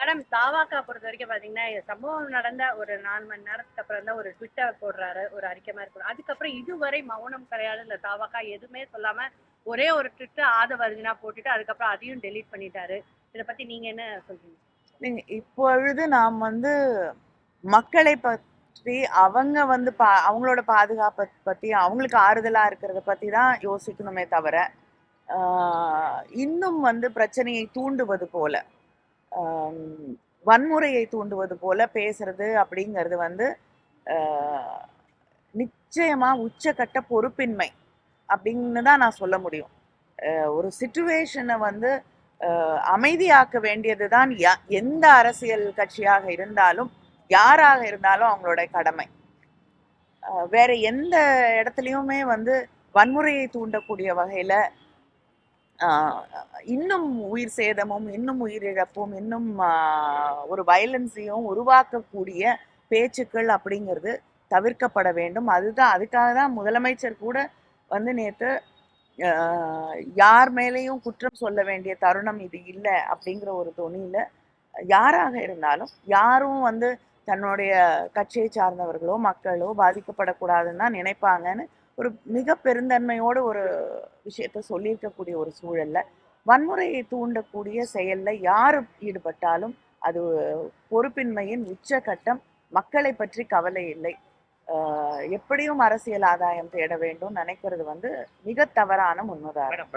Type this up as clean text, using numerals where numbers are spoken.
Madam தாவாக்கா பொறுத்த வரைக்கும் பாத்தீங்கன்னா, சம்பவம் நடந்த ஒரு 4 மணி நேரத்துக்கு அப்புறம் தான் ஒரு ட்விட்டர் போடுறாரு. ஒரு அறிக்கை மாரி போடுறாரு. அதுக்கப்புறம் இதுவரை மௌனம் கலையாத இந்த தாவாக்கா எதுவுமே சொல்லாம, ஒரே ஒரு ட்விட்டர் ஆதவ போட்டுட்டு, அதுக்கப்புறம் அதையும் டெலீட் பண்ணிட்டாரு. இத பத்தி நீங்க என்ன சொல்றீங்க? நீங்க இப்பொழுது நாம் வந்து மக்களை பற்றி அவங்க வந்து அவங்களோட பாதுகாப்பை பத்தி அவங்களுக்கு ஆறுதலா இருக்கிறத பத்தி தான் யோசிக்கணுமே தவிர இன்னும் வந்து பிரச்சனையை தூண்டுவது போல ஆம், வன்முறையை தூண்டுவது போல பேசுறது அப்படிங்கிறது வந்து ஆஹ், நிச்சயமா உச்சக்கட்ட பொறுப்பின்மை அப்படின்னு தான் நான் சொல்ல முடியும். ஒரு சிச்சுவேஷனை வந்து அமைதியாக்க வேண்டியதுதான் எந்த அரசியல் கட்சியாக இருந்தாலும் யாராக இருந்தாலும் அவங்களோட கடமை. வேற எந்த இடத்துலயுமே வந்து வன்முறையை தூண்டக்கூடிய வகையில இன்னும் உயிர் சேதமும் இன்னும் உயிரிழப்பும் இன்னும் ஒரு வயலன்ஸையும் உருவாக்கக்கூடிய பேச்சுக்கள் அப்படிங்கிறது தவிர்க்கப்பட வேண்டும். அதுதான் அதுக்காக தான் முதலமைச்சர் கூட வந்து நேற்று யார் மேலேயும் குற்றம் சொல்ல வேண்டிய தருணம் இது இல்லை அப்படிங்கிற ஒரு தொனியில யாராக இருந்தாலும் யாரும் வந்து தன்னுடைய கட்சியை சார்ந்தவர்களோ மக்களோ பாதிக்கப்படக்கூடாதுன்னு தான் நினைப்பாங்கன்னு ஒரு மிக பெருந்தன்மையோடு ஒரு விஷயத்த சொல்லியிருக்கக்கூடிய ஒரு சூழல்ல வன்முறையை தூண்டக்கூடிய செயல்ல யார் ஈடுபட்டாலும் அது பொறுப்பின்மையின் உச்சகட்டம். மக்களை பற்றி கவலை இல்லை, எப்படியும் அரசியல் ஆதாயம் தேட வேண்டும் நினைக்கிறது வந்து மிக தவறான முன்னுதாரணம்.